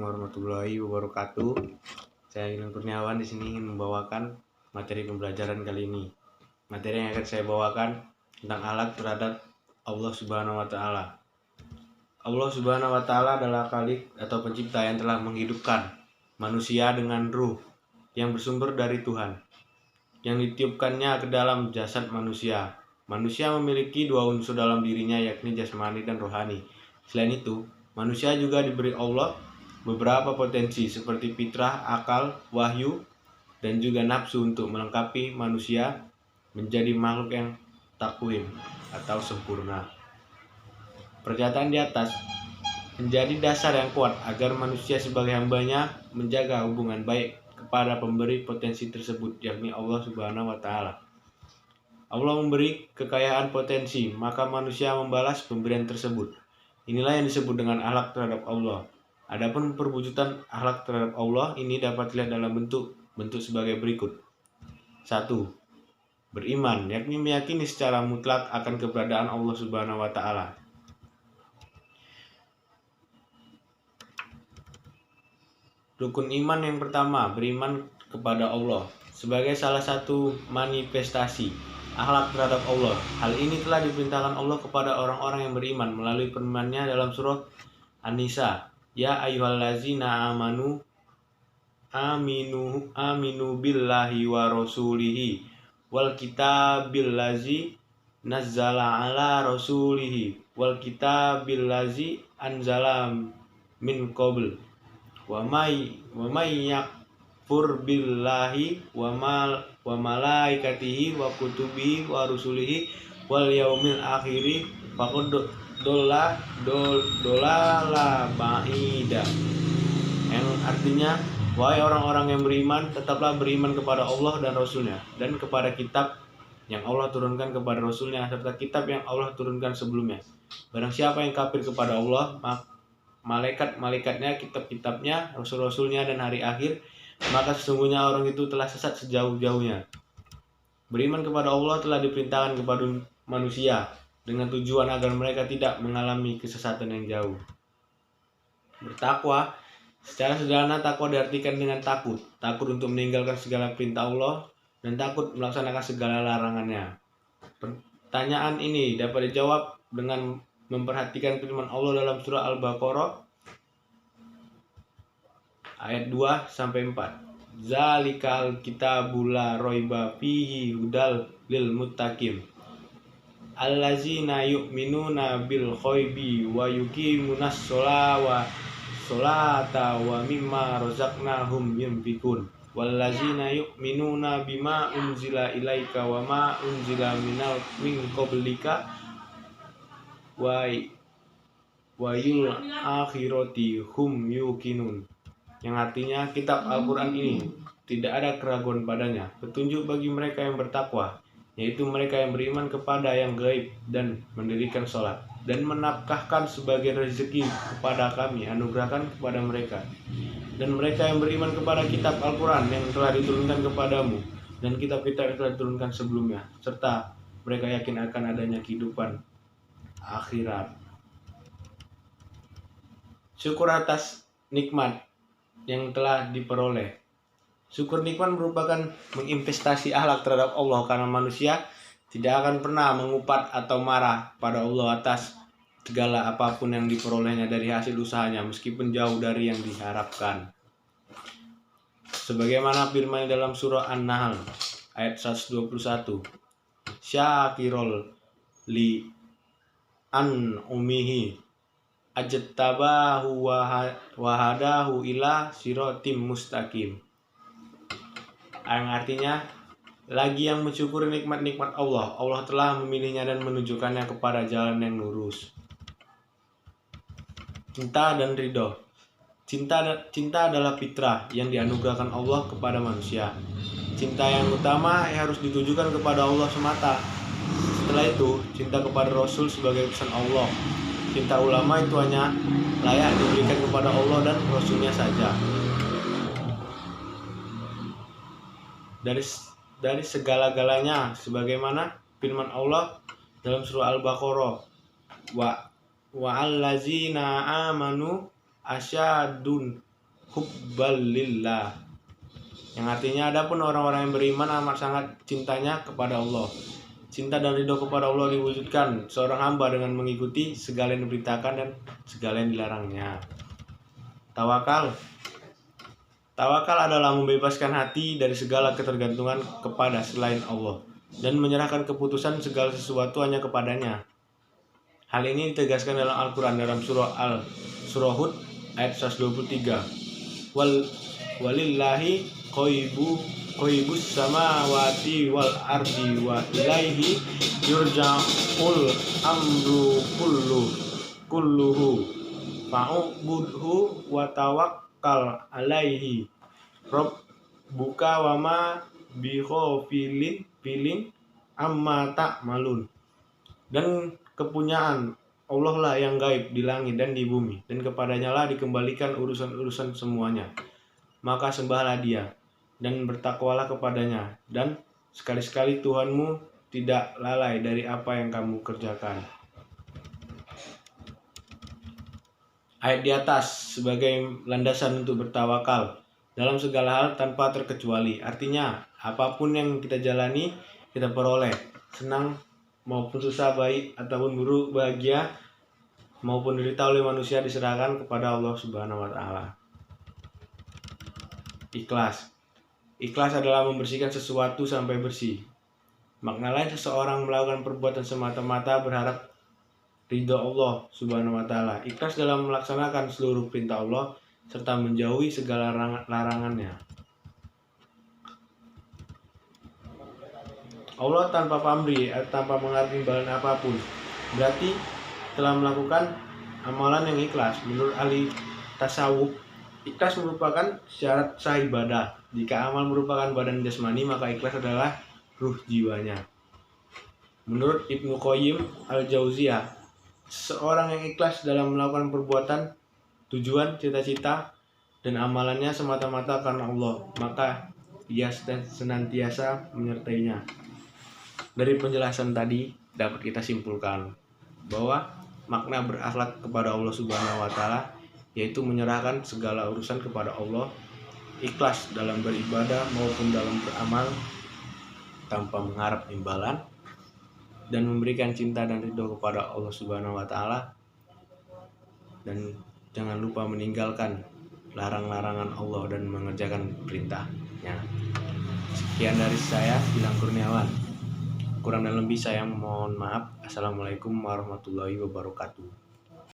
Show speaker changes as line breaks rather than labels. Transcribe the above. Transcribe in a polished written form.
warahmatullahi wabarakatuh. Saya Ilham Kurniawan di sini ingin membawakan materi pembelajaran kali ini. Materi yang akan saya bawakan tentang akhlak terhadap Allah Subhanahu wa taala. Allah Subhanahu wa taala adalah Khalik atau pencipta yang telah menghidupkan manusia dengan ruh yang bersumber dari Tuhan, yang ditiupkannya ke dalam jasad manusia. Manusia memiliki dua unsur dalam dirinya, yakni jasmani dan rohani. Selain itu, manusia juga diberi Allah beberapa potensi seperti fitrah, akal, wahyu, dan juga nafsu untuk melengkapi manusia menjadi makhluk yang takwim atau sempurna. Pernyataan di atas menjadi dasar yang kuat agar manusia sebagai hambanya menjaga hubungan baik kepada pemberi potensi tersebut, yakni Allah Subhanahu wa taala. Allah memberi kekayaan potensi, maka manusia membalas pemberian tersebut. Inilah yang disebut dengan akhlak terhadap Allah. Adapun perwujudan akhlak terhadap Allah ini dapat dilihat dalam bentuk sebagai berikut. 1. Beriman, yakni meyakini secara mutlak akan keberadaan Allah Subhanahu wa taala. Rukun iman yang pertama, beriman kepada Allah sebagai salah satu manifestasi akhlak terhadap Allah. Hal ini telah diperintahkan Allah kepada orang-orang yang beriman melalui firman-Nya dalam surah An-Nisa, ya ayyuhallazina aminu billahi wa rasulihi wal kitabil ladzi nazzala ala rasulihi wal kitabil ladzi anzala min qabl wa may yakfur billahi wa malaikatihi wa kutubihi wa rusulihi wal yaumil akhiri faqad dolala ba'ida, yang artinya, wahai orang-orang yang beriman, tetaplah beriman kepada Allah dan Rasulnya, dan kepada kitab yang Allah turunkan kepada Rasulnya, serta kitab yang Allah turunkan sebelumnya. Barang siapa yang kafir kepada Allah, malaikat-malaikatnya, kitab-kitabnya, rasul-rasulnya, dan hari akhir, maka sesungguhnya orang itu telah sesat sejauh-jauhnya. Beriman kepada Allah telah diperintahkan kepada manusia dengan tujuan agar mereka tidak mengalami kesesatan yang jauh. Bertakwa, secara sederhana takwa diartikan dengan takut untuk meninggalkan segala perintah Allah dan takut melaksanakan segala larangannya. Pertanyaan ini dapat dijawab dengan memperhatikan firman Allah dalam surah Al-Baqarah ayat 2-4. Zalikal kitabul la raiba fihi hudal lil muttaqin allazina yu'minuna bil ghaibi wa yuqimunas sholata wa mimma razaqnahum yunfiqun wallazina yu'minuna bima unzila ilaika wa ma unzila min qablika wa yul akhirati hum yuqinun, yang artinya kitab Al-Quran ini tidak ada keraguan padanya, petunjuk bagi mereka yang bertakwa, yaitu mereka yang beriman kepada yang gaib dan mendirikan sholat dan menafkahkan sebagian rezeki kepada kami anugerahkan kepada mereka, dan mereka yang beriman kepada kitab Al-Quran yang telah diturunkan kepadamu dan kitab-kitab yang telah diturunkan sebelumnya, serta mereka yakin akan adanya kehidupan akhirat. Syukur atas nikmat yang telah diperoleh. Syukur nikmat merupakan menginvestasi akhlak terhadap Allah, karena manusia tidak akan pernah mengupat atau marah pada Allah atas segala apapun yang diperolehnya dari hasil usahanya, meskipun jauh dari yang diharapkan. Sebagaimana firman dalam surah An-Nahl ayat 121, syakirol li an umihi ajtabahu wa hadahu ila siratim mustaqim, yang artinya, lagi yang mensyukuri nikmat-nikmat Allah, Allah telah memilihnya dan menunjukkannya kepada jalan yang lurus. Cinta dan ridho. Cinta adalah fitrah yang dianugerahkan Allah kepada manusia. Cinta yang utama harus ditujukan kepada Allah semata. Setelah itu, cinta kepada Rasul sebagai pesan Allah. Cinta ulama itu hanya layak diberikan kepada Allah dan Rasulnya saja. Dari segala-galanya, sebagaimana firman Allah dalam surah Al-Baqarah, wa allazina amanu asyadun hubbalillah, yang artinya adapun orang-orang yang beriman amat sangat cintanya kepada Allah. Cinta dan ridho kepada Allah diwujudkan seorang hamba dengan mengikuti segala yang diperintahkan dan segala yang dilarangnya. Tawakal. Tawakal adalah membebaskan hati dari segala ketergantungan kepada selain Allah dan menyerahkan keputusan segala sesuatu hanya kepadanya. Hal ini ditegaskan dalam Al-Quran dalam surah Hud ayat 123. Walillahi qoibus samawati wal ardi wa ilaihi yurja'ul amru kulluhu fa'budhu wa tawakkal alaihi rabbuka wa ma bighafilin amma ta'malun. Dan kepunyaan Allah lah yang gaib di langit dan di bumi, dan kepadanya lah dikembalikan urusan-urusan semuanya. Maka sembahlah Dia dan bertakwalah kepadanya, dan sekali-sekali Tuhanmu tidak lalai dari apa yang kamu kerjakan. Ayat di atas sebagai landasan untuk bertawakal dalam segala hal tanpa terkecuali. Artinya, apapun yang kita jalani, kita peroleh, senang maupun susah, baik ataupun buruk, bahagia maupun derita oleh manusia, diserahkan kepada Allah Subhanahu wa Ta'ala. Ikhlas. Ikhlas adalah membersihkan sesuatu sampai bersih. Makna lain, seseorang melakukan perbuatan semata-mata berharap ridho Allah Subhanahu wa Ta'ala. Ikhlas dalam melaksanakan seluruh perintah Allah serta menjauhi segala larangannya. Allah tanpa pamrih, tanpa mengharapkan imbalan apapun, berarti telah melakukan amalan yang ikhlas. Menurut ahli tasawuf, ikhlas merupakan syarat sah ibadah. Jika amal merupakan badan jasmani, maka ikhlas adalah ruh jiwanya. Menurut Ibnu Qayyim al-Jauziyah, seorang yang ikhlas dalam melakukan perbuatan, tujuan, cita-cita, dan amalannya semata-mata karena Allah, maka ia senantiasa menyertainya. Dari penjelasan tadi dapat kita simpulkan bahwa makna berakhlak kepada Allah Subhanahu wa Ta'ala yaitu menyerahkan segala urusan kepada Allah, ikhlas dalam beribadah maupun dalam beramal tanpa mengharap imbalan, dan memberikan cinta dan ridho kepada Allah Subhanahu wa Ta'ala, dan jangan lupa meninggalkan larang-larangan Allah dan mengerjakan perintahnya. Sekian dari saya, Gilang Kurniawan. Kurang dan lebih saya mohon maaf. Assalamualaikum warahmatullahi wabarakatuh.